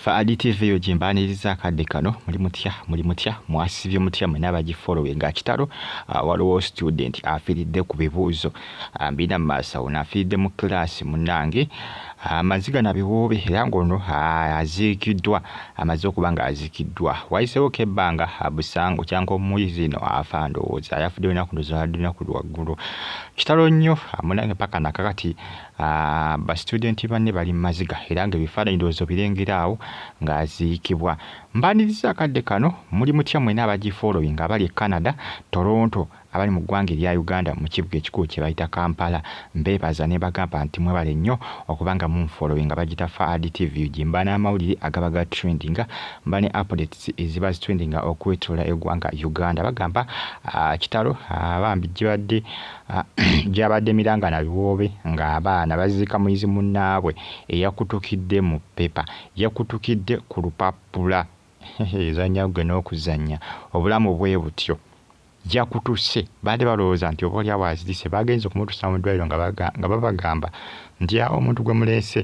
Afudde TV yo jimbaniriza akadde kano muli mutya mwasibye mutya mwe n'abagifollowing Kitalo waliwo student afiiridde ku bibuuzo mbina maaso afiiridde mu class munnange Maziiga na biwoobe era ngono aziikiddwa amaze okuba nga aziikiddwa wayiseewo kebbanga busango cyangwa omuyizi no afa ndowooza yafudde lunaku lunaku lwaggulu Kitalo nnyo munnange paka nakakati ba student banne bali Maziiga era nga ebifaananyi ndowooza birengera awo ng'aziikibwa mbaniriza akadde kano muli mutya mwe n'abagifollowing abali Canada Toronto abali mu ggwanga erya Uganda mu kibuga ekikulu kye bayita Kampala mbeebaza ne bagamba nti mwebale nnyo okubanga munfollowing bagita Afudde TV jimba n'amawulire agaba ga trending mba ne updates eziba trending okwetula eggwanga Uganda bagamba Kitalo abambi gyabadde miranga na biwoobe ng'abaana baziika muyizi munnaabwe eyakutukidde mu pepa yakutukidde ku lupapula ezanya gwe n'okuzanya obulamu bwe butyo yakutuse baade balowooza nti oba oli awazirise bagenze okumutusa mu ddwaliro nga babagamba nti omuntu gwe muleese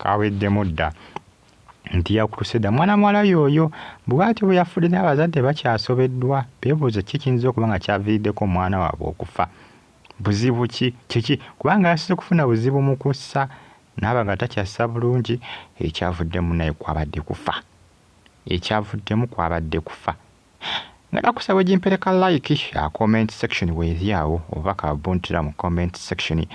kaweddemu dda nti yakutuse dda mwana muwala yoyo bw'atyo bwe yafudde n'abazadde bakyasobeddwa beebuuza ki kiyinza okuba nga kyaviiriddeko omwana waabwe okufa buzibu kiki kubanga yasize kufuna buzibu mu kussa n'aba nga takyassa bulungi ekyavuddemu naye kwabadde kufa ngala kusaba jimpereka like comment section weeriawo oba kabuntira mu comment section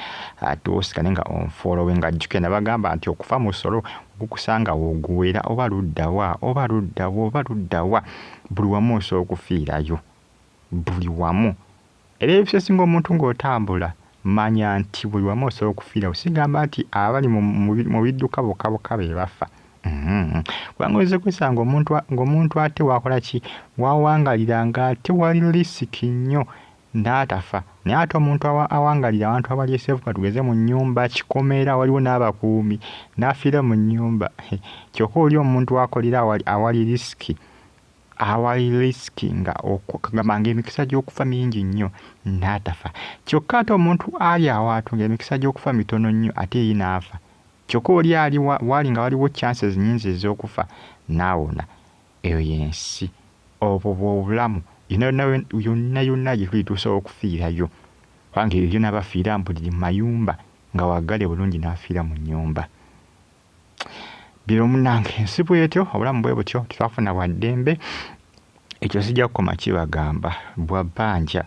tuosikane nga onfollowing ajjukena bagamba nti okufa musolo gukusanga woguwera oba luddawa buli wamu osobola okufiirayo buli wamu era ebisesinga omuntu ng'otambula manya nti buli wamu osobola okufiirayo sigamba nti abali mu bidduka bokka be bafa kubanga kwisanga ng'omuntu ate wakola ki wawangalira nga ate wali risiki nnyo n'atafa naye ate omuntu awangalira abantu abali eseefuka tugeze mu nnyumba kikomera waliwo n'abakuumi n'afiira mu nnyumba kyokka oli omuntu wakolera awali risiki nga okugamba ng'emikisa gy'okufa mingi nnyo n'atafa kyokka ate omuntu ali awaatu ng'emikisa gy'okufa mitono nnyo ate ye n'afa kyokka oli wali nga waliwo chances nnyingi ez'okufa naawona eyo y'ensi obwo bw'obulamu yonna gye tuli tusobola okufiirayo kubanga ebyo n'abafiira mbuliri mayumba nga waggale bulungi n'afiira mu nnyumba biro munnange ensi bwetyo obulamu bwe butyo tetwafuna bwa ddembe ekyo sijja kukoma kibagamba bwa bbanja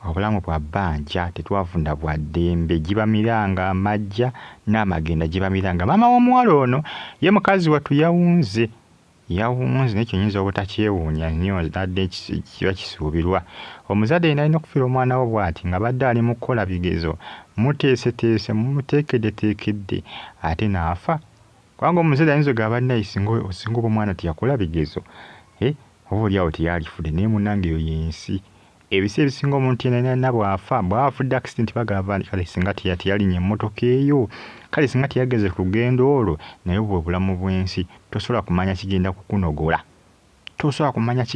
obulamu bwa bbanja tetwafuna bwa ddembe giba miranga amajja n'amagenda giba miranga maama w'omuwala ono ye mukazi wattu yawunze nekyo nyinza obutakyewuunya nnyo nadde kiba kisuubirwa omuzadde yena alina okufiira omwana we bw'ati nga badde ali mu kukola bigezo muteeseteese mumuteekeddeteekedde ate n'afa kubanga omuzadde ayinza ogaba naye osinga oba omwana teyakola bigezo oba oliawo teyalifudde naye munnange eyo y'ensi ebisa ebisinga omuntu yenna bw'afudde accident bagamba kale singa teyalinnya emmotoka eyo kale singa teyageze ku lugendo olwo naye bwe bulamu bw'ensi tosobola kumanya kigenda kukunogola tosobola kumanya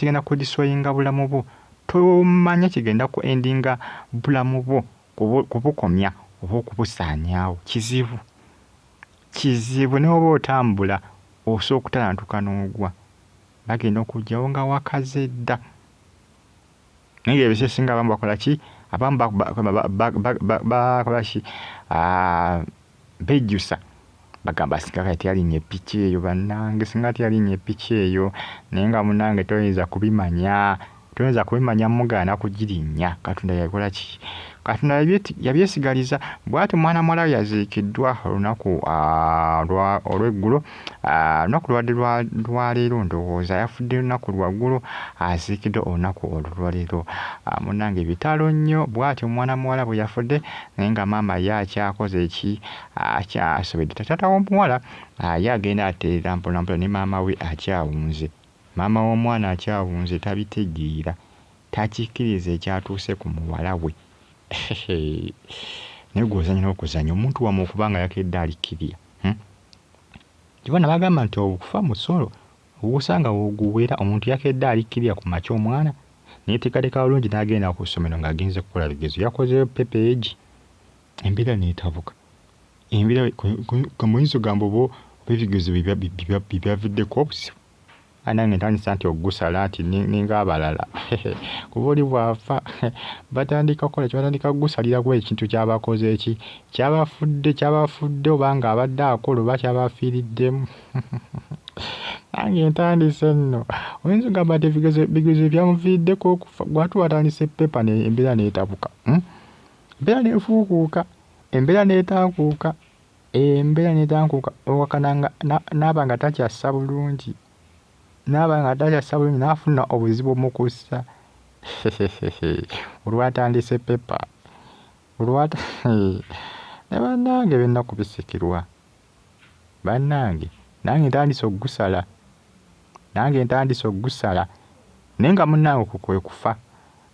kigenda kudiswayinga bulamu bwo tomanya kigenda ku endinga bulamu bwo kubukomya oba okubusaanyaawo kizibu ne oba otambula osobola okutalantuka n'ogwa bagenda okugyawo nga wakaze dda naye ebisesinga abamu bakola ki abamu bakola ki bejjusa bagamba singa kati teyalinnye epiki eyo bannange singa teyalinnye epiki eyo naye nga munnange toyinza kubimanya mugaana kugirinnya katonda yakola ki katonda yabyesigaliza bw'ati mwana muwala we yaziikiddwa olunaku olw'eggulo olunaku lwaleero ndowooza yafudde olunaku lwaggulu aziikiddwa olunaku olwaleero munnange bitalo nnyo bw'ati omwana muwala bwe yafudde naye nga maama ye akyakoze eki akyasobedde taata w'omuwala ye agenda ateerera mpolampola ne maama we akyawunze maama w'omwana akyawunze tabitegeera takikkiriza ekyatuuse ku muwala we naye gw'ozanya n'okuzanya omuntu wamu okubanga yakedde alikkirira kibona bagamba nti okufa musolo ogusanga woguwera omuntu yakedde alikkirira ku makya omwana naye tekaleka bulungi n'agenda ku ssomero ng'agenze kukola bigezo yakozeyo pepa egi embeera n'etabuka embira kamuyiso gambo bo ebigezo bibyaviddeko obusibu anange ntandisa nti ogusala nti ninga abalala kuba oli bwafa batandika kukola kibatandika kugusaliraku ekintu kyabakoze eki kyabafudde obanga abadde akola oba kyabafiiriddemu nange ntandise nno oyinza ogamba nti bigezo byamuviiriddeko okufa gwatu watandisa epepa embeera n'etabuka embeera nefuukuuka embeera n'etankuuka owakananga naaba nga takyassa bulungi n'afuna obuzibu omukussa olwatandise pepa ne bannange bennaku bisikirwa bannange nange ntandise ogusala naye nga munnange kwe kufa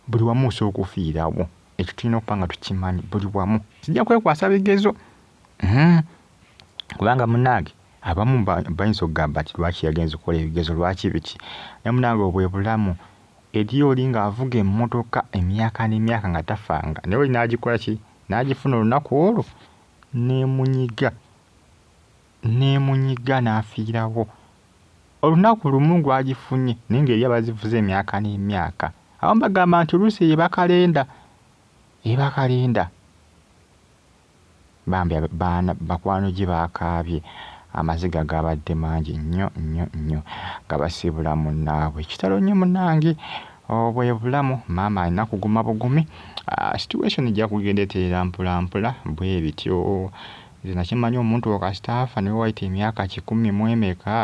buli wamu osobola okufiirawo ekyo tulina okuba nga tukimanyi buli wamu sijja kwekwasa bigezo kubanga munnange abamu bayinza okugamba nti lwaki yagenza okukola ebigezo lwaki biki naye munnange obwe bulamu eri oli ng'avuga emmotoka emyaka n'emyaka nga tafanga naye oli n'agikola ki n'agifuna olunaku olwo n'emunyiga n'afiirawo olunaku lumu ng'agifunye naye ng'eri abazivuza emyaka n'emyaka abamu bagamba nti oluusi ebakalenda bambi bakwano gye bakaabye amaziga gabadde mangi nnyo gabasiibula munnaabwe kitalo nnyo munnange obwe bulamu maama alina kuguma bugumi situation ejja kugenda eteera mpolampola bwe bityo nze nakimanyi omuntu okasitaafa niwe wayita emyaka 10 mu emeka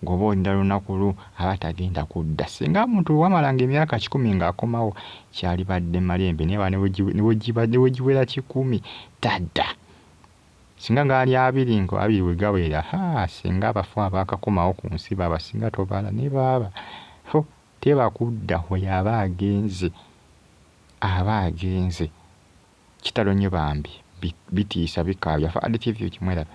ng'oba olinda lunaku aba tagenda kudda singa omuntu wamalanga emyaka 10 ng'akomawo kyali badde malembe naye ne wegiwera 10 tadda singa ngaali 2 ngo 2 we gawera singa abafu abakakomawo ku nsi baba singa tobaala ne baba teba kudda we aba agenze kitalo nnyo bambi bitiisa bikaabya Afudde TV kimwerabe